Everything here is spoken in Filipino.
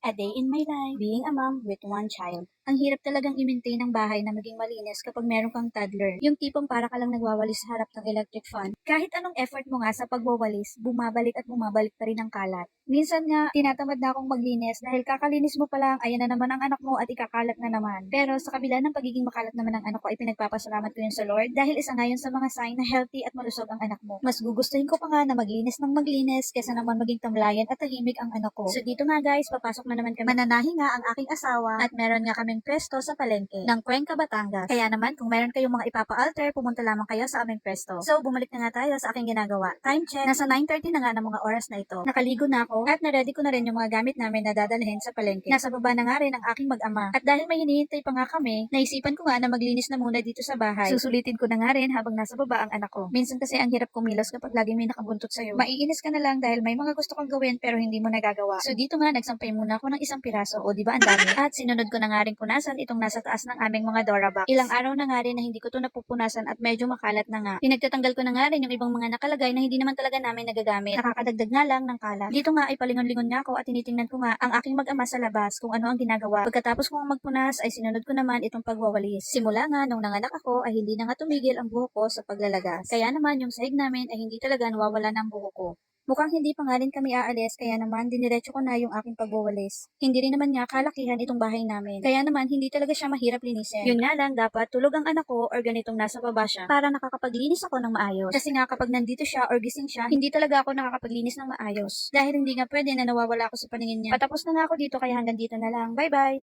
A day in my life, being a mom with one child. Ang hirap talagang i-maintain ang bahay na maging malinis kapag meron kang toddler. Yung tipong para ka lang nagwawalis sa harap ng electric fan. Kahit anong effort mo nga sa pagwawalis, bumabalik at bumabalik pa rin ang kalat. Minsan nga, tinatamad na akong maglinis dahil kakalinis mo pa lang, ayan na naman ang anak mo at ikakalat na naman. Pero sa kabila ng pagiging makalat naman ng anak ko ay pinagpapasalamat ko yun sa Lord dahil isa nga yun sa mga sign na healthy at malusog ang anak mo. Mas gugustuhin ko pa nga na maglinis ng maglinis kesa naman maging tamlayan at tahimik ang anak ko. So dito nga guys, papasok na naman kami. Mananahi nga ang aking asawa at meron nga kaming pwesto sa palengke ng Cuenca, Batangas. Kaya naman kung meron kayong mga ipapa-alter, pumunta lamang kayo sa aming pwesto. So bumalik na nga tayo sa aking ginagawa. Time check, nasa 9:30 na nga ng mga oras na ito. Nakaligo na ako at naready ko na rin yung mga gamit namin na dadalhin sa palengke. Nasa baba na nga rin ang aking mag-ama. At dahil may hinihintay pa nga kami, naisipan ko nga na maglinis na muna dito sa bahay. Susulitin ko na nga rin habang nasa baba ang anak ko. Minsan kasi ang hirap kumilos kapag laging may nakabuntot sa'yo. Maiinis ka na lang dahil may mga gusto kang gawin pero hindi mo nagagawa. So dito nga nagsampay muna ako ng isang piraso o di ba ang dami? At sinunod ko na nga rin punasan itong nasa taas ng aming mga Dora box. Ilang araw na nga rin na hindi ko to napupunasan at medyo makalat na nga. Pinagtatanggal ko na nga rin yung ibang mga nakalagay na hindi naman talaga namin nagagamit. Nakakadagdag nga lang ng kalat. Dito nga ay palingon-lingon nga ako at tinitingnan ko nga ang aking mag-ama sa labas kung ano ang ginagawa. Pagkatapos kong magpunas ay sinunod ko naman itong pagwawalis. Simula nga nung nanganak ako ay hindi na nga tumigil ang buhok ko sa paglalagas. Kaya naman yung sahig namin ay hindi talaga nawawala ng buhok ko. Mukhang hindi pa nga rin kami aalis kaya naman diniretso ko na yung aking pagwawalis. Hindi rin naman nga kalakihan itong bahay namin. Kaya naman hindi talaga siya mahirap linisin. Yun nga lang dapat tulog ang anak ko or ganitong nasa baba siya para nakakapaglinis ako ng maayos. Kasi nga kapag nandito siya or gising siya, hindi talaga ako nakakapaglinis ng maayos. Dahil hindi nga pwede na nawawala ako sa paningin niya. Patapos na nga ako dito kaya hanggang dito na lang. Bye bye!